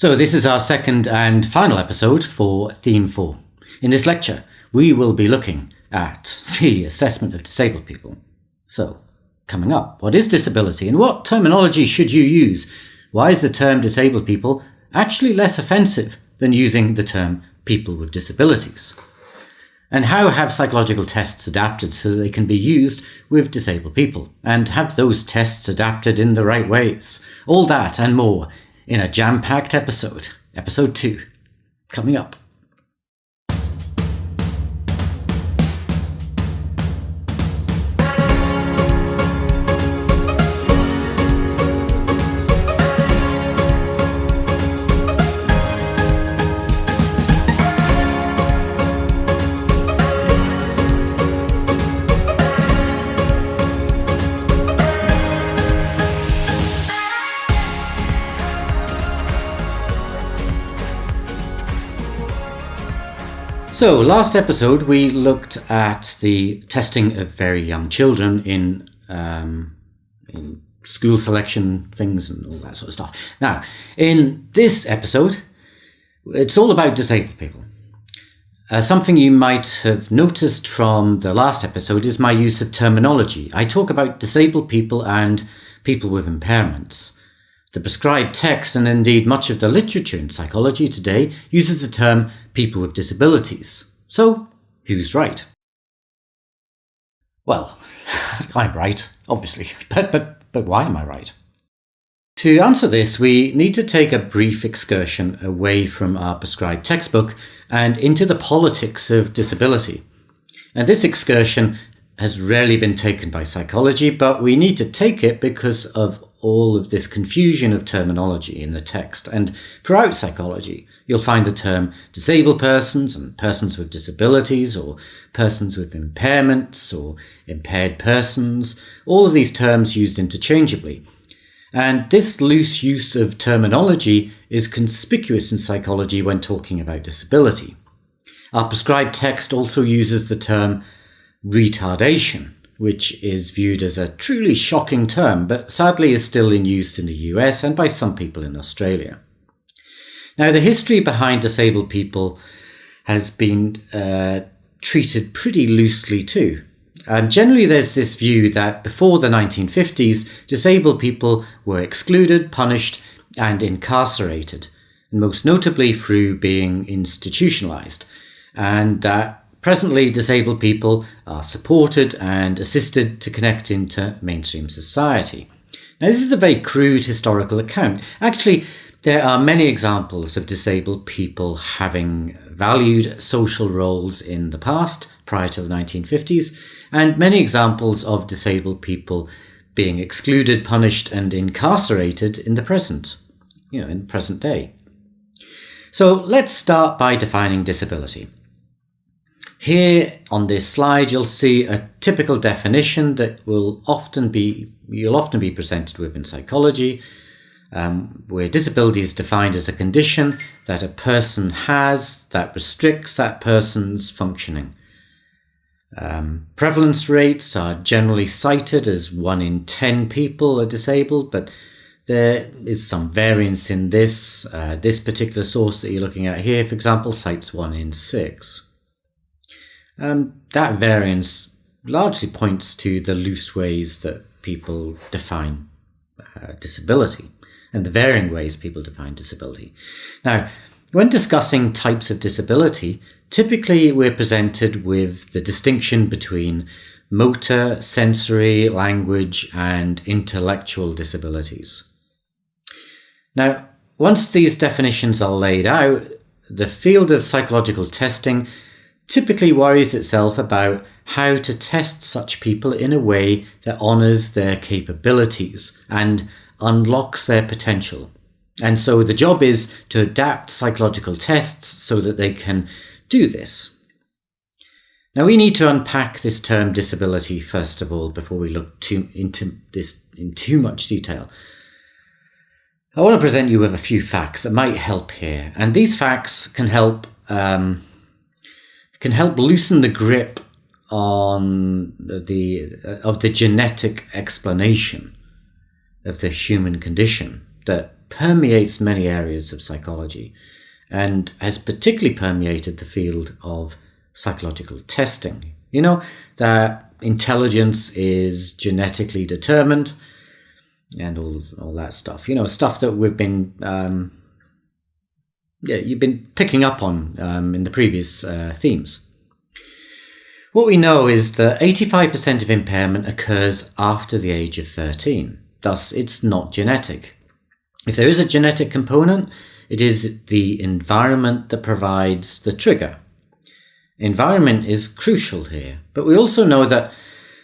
So this is our second and final episode for Theme 4. In this lecture, we will be looking at the assessment of disabled people. So, coming up, what is disability and what terminology should you use? Why is the term disabled people actually less offensive than using the term people with disabilities? And how have psychological tests adapted so that they can be used with disabled people? And have those tests adapted in the right ways? All that and more in a jam-packed episode, episode 2, coming up. So, last episode we looked at the testing of very young children in school selection things and all that sort of stuff. Now, in this episode, it's all about disabled people. Something you might have noticed from the last episode is my use of terminology. I talk about disabled people and people with impairments. The prescribed text, and indeed much of the literature in psychology today, uses the term people with disabilities. So, who's right? Well, I'm right, obviously, but why am I right? To answer this, we need to take a brief excursion away from our prescribed textbook and into the politics of disability. And this excursion has rarely been taken by psychology, but we need to take it because of all of this confusion of terminology in the text. And throughout psychology, you'll find the term disabled persons and persons with disabilities, or persons with impairments or impaired persons, all of these terms used interchangeably. And this loose use of terminology is conspicuous in psychology when talking about disability. Our prescribed text also uses the term retardation, which is viewed as a truly shocking term, but sadly is still in use in the US and by some people in Australia. Now, the history behind disabled people has been treated pretty loosely too. Generally, there's this view that before the 1950s, disabled people were excluded, punished, and incarcerated, and most notably through being institutionalized, and that presently, disabled people are supported and assisted to connect into mainstream society. Now, this is a very crude historical account. Actually, there are many examples of disabled people having valued social roles in the past, prior to the 1950s, and many examples of disabled people being excluded, punished, and incarcerated in the present, in the present day. So let's start by defining disability. Here on this slide, you'll see a typical definition that you'll often be presented with in psychology, where disability is defined as a condition that a person has that restricts that person's functioning. Prevalence rates are generally cited as 1 in 10 people are disabled, but there is some variance in this. This particular source that you're looking at here, for example, cites 1 in 6. That variance largely points to the loose ways that people define disability and the varying ways people define disability. Now, when discussing types of disability, typically we're presented with the distinction between motor, sensory, language, and intellectual disabilities. Now, once these definitions are laid out, the field of psychological testing typically worries itself about how to test such people in a way that honours their capabilities and unlocks their potential. And so the job is to adapt psychological tests so that they can do this. Now, we need to unpack this term disability first of all before we look into this in too much detail. I want to present you with a few facts that might help here, and these facts can help loosen the grip on the genetic explanation of the human condition that permeates many areas of psychology and has particularly permeated the field of psychological testing. You know, that intelligence is genetically determined and all that stuff. You know, stuff that we've been, you've been picking up on in the previous themes. What we know is that 85% of impairment occurs after the age of 13. Thus, it's not genetic. If there is a genetic component, it is the environment that provides the trigger. Environment is crucial here, but we also know that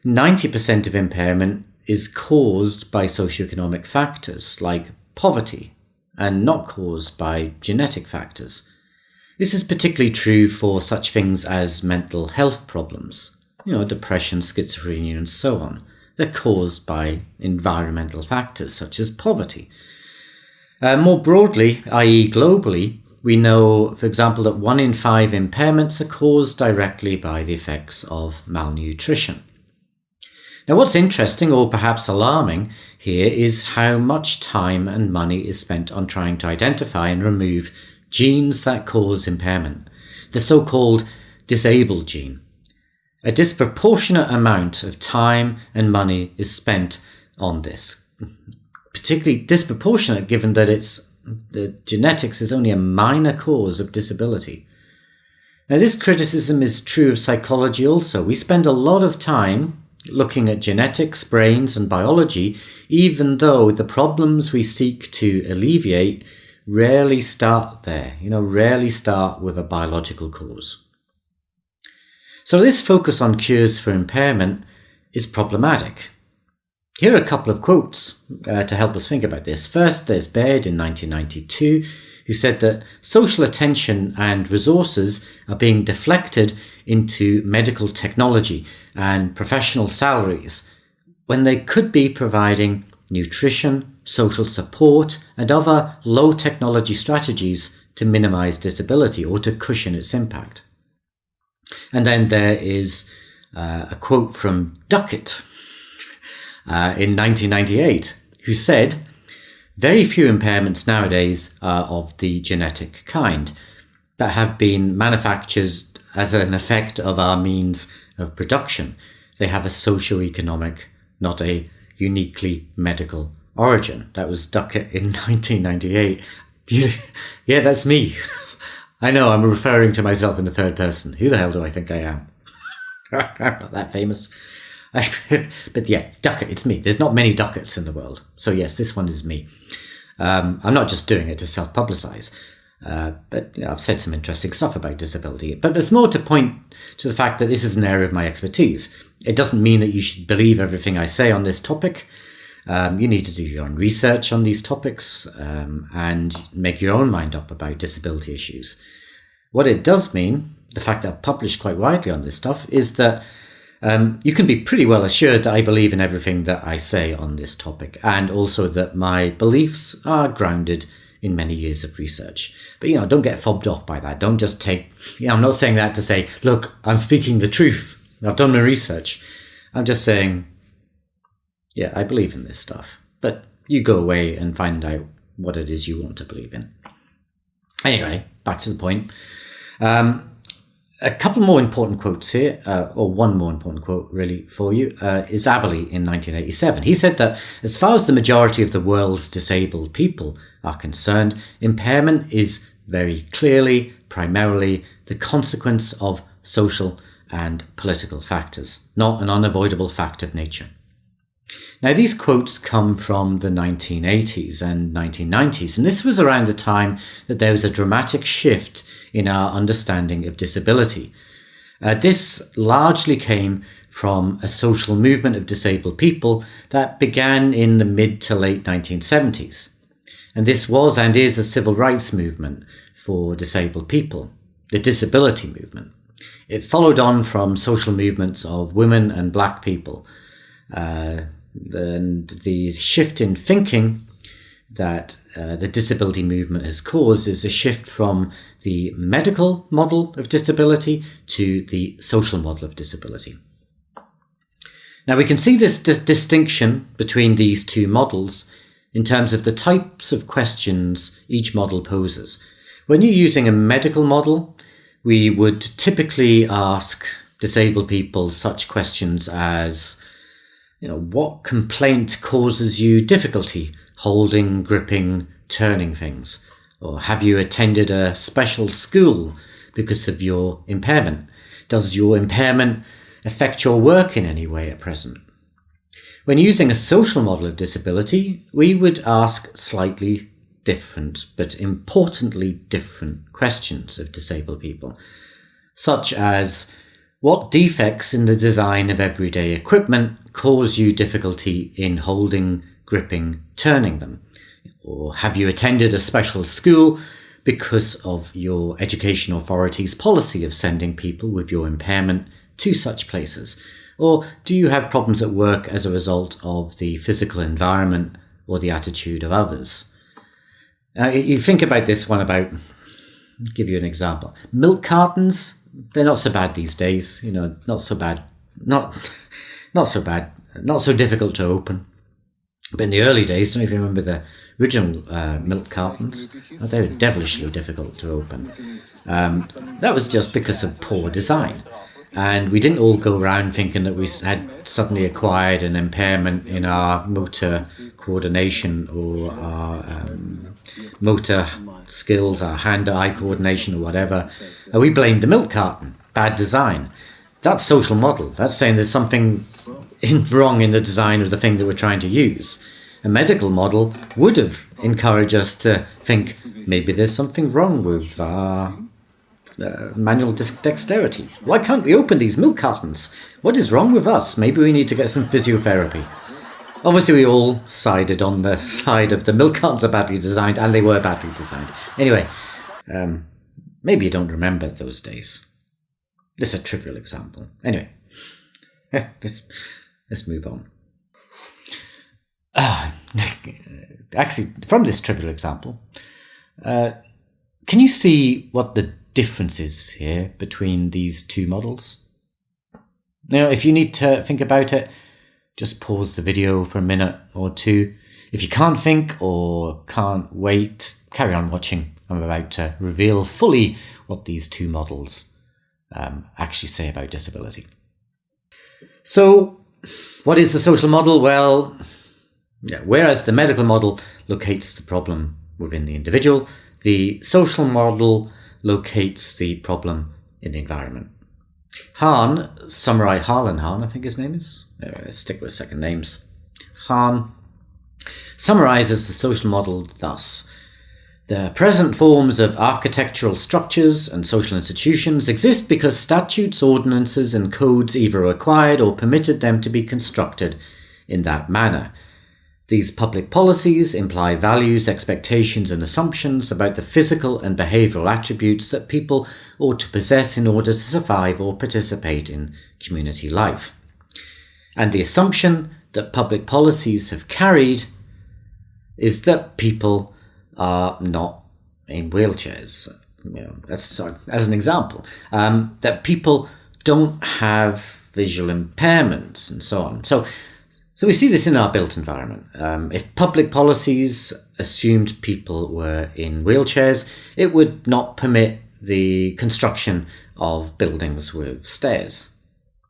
90% of impairment is caused by socioeconomic factors like poverty and not caused by genetic factors. This is particularly true for such things as mental health problems, depression, schizophrenia, and so on. They're caused by environmental factors such as poverty. More broadly, i.e. globally, we know, for example, that 1 in 5 impairments are caused directly by the effects of malnutrition. Now, what's interesting, or perhaps alarming, here is how much time and money is spent on trying to identify and remove genes that cause impairment, the so-called disabled gene. A disproportionate amount of time and money is spent on this, particularly disproportionate given that the genetics is only a minor cause of disability. Now, this criticism is true of psychology also. We spend a lot of time looking at genetics, brains, and biology, even though the problems we seek to alleviate rarely start there, rarely start with a biological cause. So this focus on cures for impairment is problematic. Here are a couple of quotes to help us think about this. First, there's Baird in 1992, who said that social attention and resources are being deflected into medical technology and professional salaries when they could be providing nutrition, social support, and other low technology strategies to minimize disability or to cushion its impact. And then there is a quote from Duckett in 1998, who said, "Very few impairments nowadays are of the genetic kind, but have been manufactured as an effect of our means of production. They have a socio-economic, not a uniquely medical origin." That was Duckett in 1998. Yeah, that's me. I know, I'm referring to myself in the third person. Who the hell do I think I am? I'm not that famous. But yeah, Duckett, it's me. There's not many Ducketts in the world. So yes, this one is me. I'm not just doing it to self-publicize. But I've said some interesting stuff about disability. But there's more to point to the fact that this is an area of my expertise. It doesn't mean that you should believe everything I say on this topic. You need to do your own research on these topics and make your own mind up about disability issues. What it does mean, the fact that I've published quite widely on this stuff, is that you can be pretty well assured that I believe in everything that I say on this topic, and also that my beliefs are grounded in many years of research. But, don't get fobbed off by that. Don't just take, I'm not saying that to say, look, I'm speaking the truth. I've done my research. I'm just saying, yeah, I believe in this stuff. But you go away and find out what it is you want to believe in. Anyway, back to the point. A couple more important quotes here, or one more important quote really for you, is Aberley in 1987. He said that as far as the majority of the world's disabled people are concerned, impairment is very clearly, primarily, the consequence of social and political factors, not an unavoidable fact of nature. Now, these quotes come from the 1980s and 1990s, and this was around the time that there was a dramatic shift in our understanding of disability. This largely came from a social movement of disabled people that began in the mid to late 1970s. And this was and is a civil rights movement for disabled people, the disability movement. It followed on from social movements of women and black people. The shift in thinking that the disability movement has caused is a shift from the medical model of disability to the social model of disability. Now, we can see this distinction between these two models in terms of the types of questions each model poses. When you're using a medical model, we would typically ask disabled people such questions as, what complaint causes you difficulty holding, gripping, turning things? Or have you attended a special school because of your impairment? Does your impairment affect your work in any way at present? When using a social model of disability, we would ask slightly different, but importantly different questions of disabled people, such as, what defects in the design of everyday equipment cause you difficulty in holding, gripping, turning them? Or have you attended a special school because of your education authority's policy of sending people with your impairment to such places? Or do you have problems at work as a result of the physical environment or the attitude of others? You think about this one about, I'll give you an example. Milk cartons, they're not so bad these days, not so bad, not so bad, not so difficult to open. But in the early days, don't even remember the original milk cartons. They were devilishly difficult to open. That was just because of poor design. And we didn't all go around thinking that we had suddenly acquired an impairment in our motor coordination or our motor skills, our hand-eye coordination or whatever. And we blamed the milk carton, bad design. That's social model. That's saying there's something wrong in the design of the thing that we're trying to use. A medical model would have encouraged us to think maybe there's something wrong with our manual dexterity. Why can't we open these milk cartons? What is wrong with us? Maybe we need to get some physiotherapy. Obviously, we all sided on the side of the milk cartons are badly designed, and they were badly designed. Anyway, maybe you don't remember those days. This is a trivial example. Anyway, let's move on. Actually, from this trivial example, can you see what the difference is here between these two models? Now, if you need to think about it, just pause the video for a minute or two. If you can't think or can't wait, carry on watching. I'm about to reveal fully what these two models actually say about disability. So, what is the social model? Well, whereas the medical model locates the problem within the individual, the social model locates the problem in the environment. Harlan, I think his name is. Stick with second names. Hahn summarizes the social model thus: the present forms of architectural structures and social institutions exist because statutes, ordinances, and codes either required or permitted them to be constructed in that manner. These public policies imply values, expectations, and assumptions about the physical and behavioral attributes that people ought to possess in order to survive or participate in community life. And the assumption that public policies have carried is that people are not in wheelchairs. As an example, that people don't have visual impairments and so on. So we see this in our built environment. If public policies assumed people were in wheelchairs, it would not permit the construction of buildings with stairs.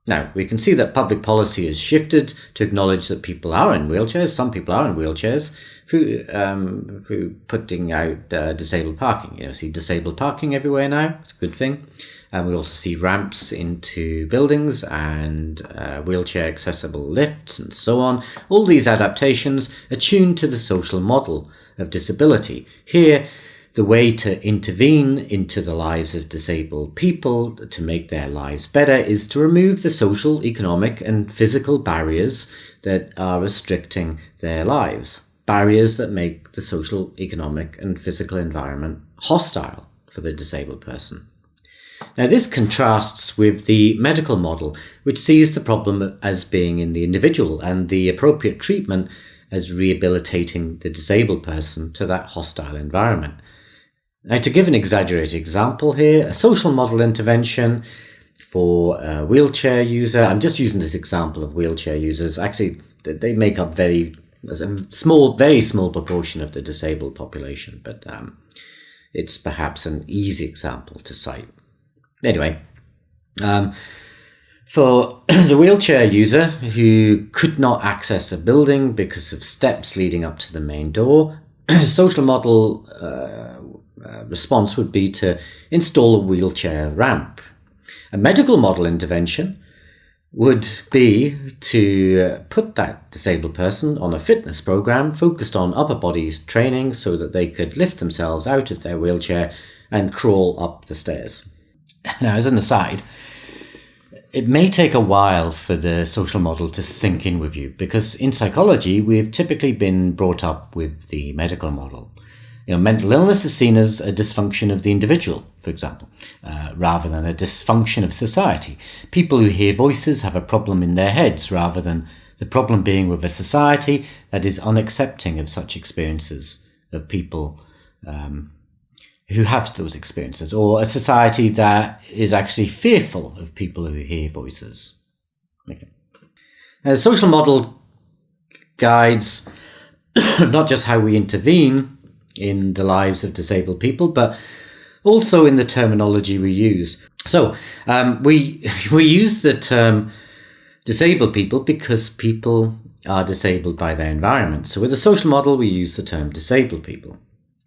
Now, we can see that public policy has shifted to acknowledge that people are in wheelchairs. Some people are in wheelchairs through putting out disabled parking. You see disabled parking everywhere now. It's a good thing. And we also see ramps into buildings and wheelchair accessible lifts and so on. All these adaptations are tuned to the social model of disability. Here, the way to intervene into the lives of disabled people to make their lives better is to remove the social, economic, and physical barriers that are restricting their lives. Barriers that make the social, economic, and physical environment hostile for the disabled person. Now, this contrasts with the medical model, which sees the problem as being in the individual and the appropriate treatment as rehabilitating the disabled person to that hostile environment. Now, to give an exaggerated example here, a social model intervention for a wheelchair user, I'm just using this example of wheelchair users. Actually, they make up very as a small, very small proportion of the disabled population, but it's perhaps an easy example to cite. Anyway, for the wheelchair user who could not access a building because of steps leading up to the main door, social model response would be to install a wheelchair ramp. A medical model intervention would be to put that disabled person on a fitness program focused on upper body training so that they could lift themselves out of their wheelchair and crawl up the stairs. Now, as an aside, it may take a while for the social model to sink in with you, because in psychology, we've typically been brought up with the medical model. Mental illness is seen as a dysfunction of the individual, for example, rather than a dysfunction of society. People who hear voices have a problem in their heads, rather than the problem being with a society that is unaccepting of such experiences of people who have those experiences, or a society that is actually fearful of people who hear voices. Okay. The social model guides not just how we intervene in the lives of disabled people, but also in the terminology we use. So we use the term disabled people because people are disabled by their environment. So with the social model, we use the term disabled people.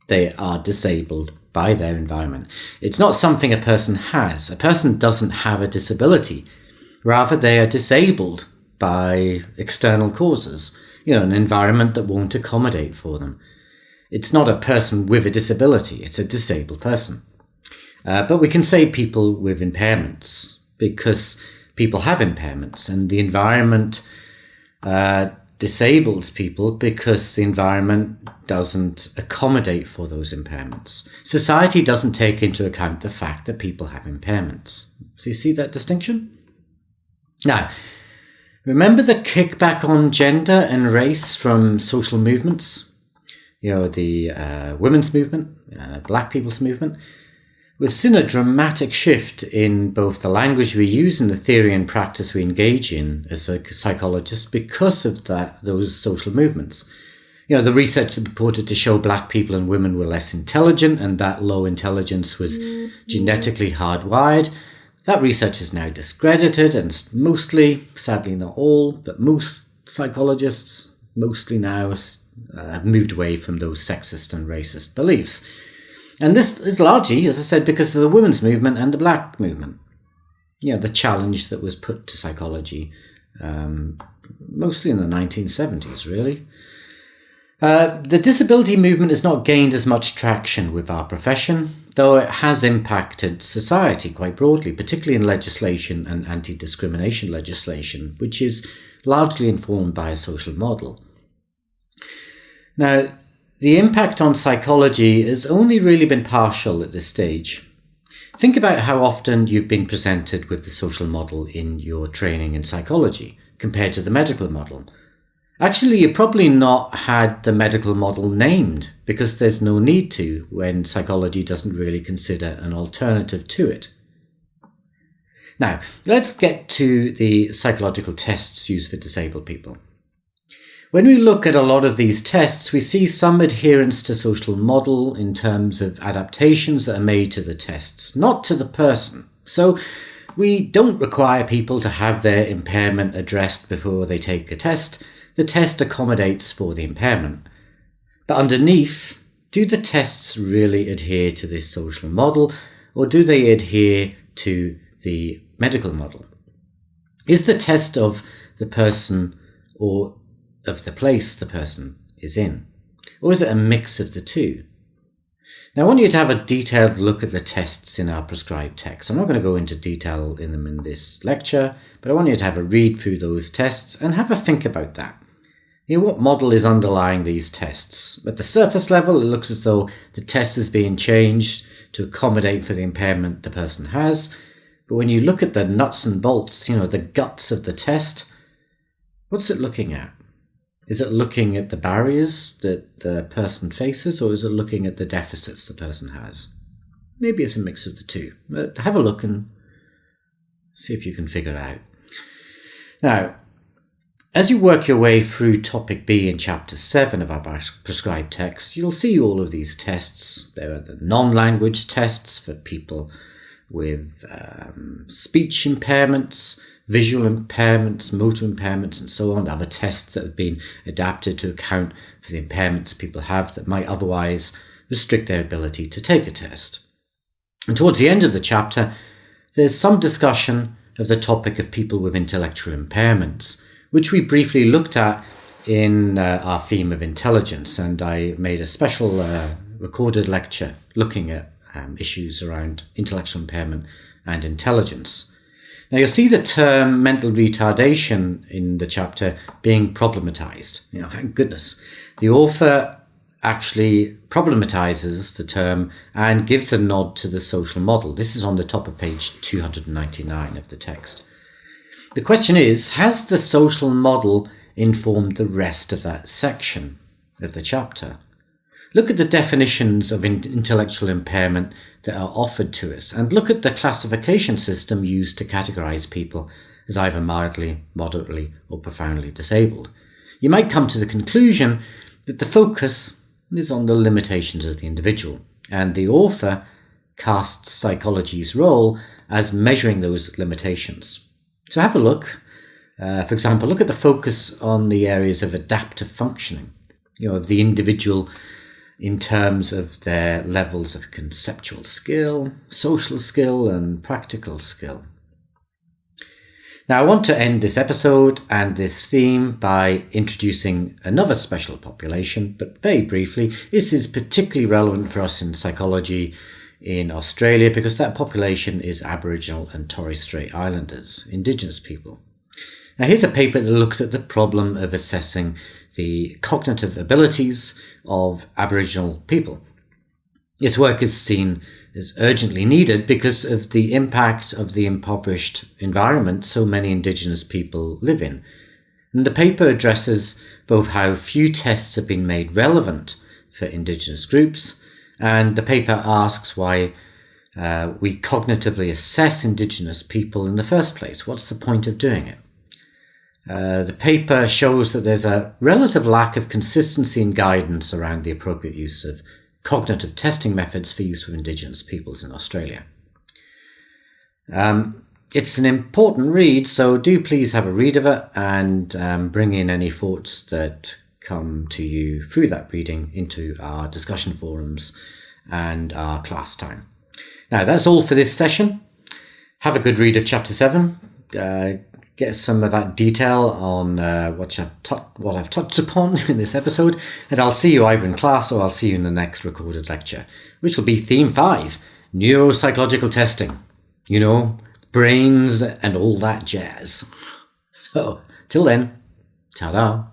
They are disabled by their environment. It's not something a person has. A person doesn't have a disability. Rather, they are disabled by external causes, an environment that won't accommodate for them. It's not a person with a disability, it's a disabled person. But we can say people with impairments, because people have impairments, and the environment disables people because the environment doesn't accommodate for those impairments. Society doesn't take into account the fact that people have impairments. So you see that distinction? Now, remember the kickback on gender and race from social movements? The women's movement, black people's movement. We've seen a dramatic shift in both the language we use and the theory and practice we engage in as a psychologist because of those social movements. The research purported to show black people and women were less intelligent and that low intelligence was genetically hardwired. That research is now discredited, and mostly, sadly not all, but most psychologists mostly now have moved away from those sexist and racist beliefs. And this is largely, as I said, because of the women's movement and the black movement. The challenge that was put to psychology, mostly in the 1970s, really. The disability movement has not gained as much traction with our profession, though it has impacted society quite broadly, particularly in legislation and anti-discrimination legislation, which is largely informed by a social model. Now, the impact on psychology has only really been partial at this stage. Think about how often you've been presented with the social model in your training in psychology compared to the medical model. Actually, you've probably not had the medical model named because there's no need to when psychology doesn't really consider an alternative to it. Now, let's get to the psychological tests used for disabled people. When we look at a lot of these tests, we see some adherence to social model in terms of adaptations that are made to the tests, not to the person. So we don't require people to have their impairment addressed before they take a test. The test accommodates for the impairment. But underneath, do the tests really adhere to this social model, or do they adhere to the medical model? Is the test of the person or of the place the person is in? Or is it a mix of the two? Now, I want you to have a detailed look at the tests in our prescribed text. I'm not going to go into detail in them in this lecture, but I want you to have a read through those tests and have a think about that. What model is underlying these tests? At the surface level, it looks as though the test is being changed to accommodate for the impairment the person has. But when you look at the nuts and bolts, the guts of the test, what's it looking at? Is it looking at the barriers that the person faces, or is it looking at the deficits the person has? Maybe it's a mix of the two. But have a look and see if you can figure it out. Now, As you work your way through topic B in chapter 7 of our prescribed text, you'll see all of these tests. There are the non-language tests for people with speech impairments, visual impairments, motor impairments, and so on. Other tests that have been adapted to account for the impairments people have that might otherwise restrict their ability to take a test. And towards the end of the chapter, there's some discussion of the topic of people with intellectual impairments, which we briefly looked at in our theme of intelligence, and I made a special recorded lecture looking at issues around intellectual impairment and intelligence. Now you'll see the term mental retardation in the chapter being problematized. Thank goodness. The author actually problematizes the term and gives a nod to the social model. This is on the top of page 299 of the text. The question is, has the social model informed the rest of that section of the chapter? Look at the definitions of intellectual impairment that are offered to us, and look at the classification system used to categorize people as either mildly, moderately, or profoundly disabled. You might come to the conclusion that the focus is on the limitations of the individual, and the author casts psychology's role as measuring those limitations. So have a look. For example, look at the focus on the areas of adaptive functioning, of the individual in terms of their levels of conceptual skill, social skill, and practical skill. Now, I want to end this episode and this theme by introducing another special population, but very briefly. This is particularly relevant for us in psychology in Australia because that population is Aboriginal and Torres Strait Islanders, Indigenous people. Now, here's a paper that looks at the problem of assessing the cognitive abilities of Aboriginal people. This work is seen as urgently needed because of the impact of the impoverished environment so many Indigenous people live in. And the paper addresses both how few tests have been made relevant for Indigenous groups, and the paper asks why we cognitively assess Indigenous people in the first place. What's the point of doing it? The paper shows that there's a relative lack of consistency and guidance around the appropriate use of cognitive testing methods for use with Indigenous peoples in Australia. It's an important read, so do please have a read of it and bring in any thoughts that come to you through that reading into our discussion forums and our class time. Now, that's all for this session. Have a good read of Chapter 7. Get some of that detail on what I've touched upon in this episode, and I'll see you either in class or I'll see you in the next recorded lecture, which will be Theme 5, Neuropsychological Testing. Brains and all that jazz. So, till then, ta-da.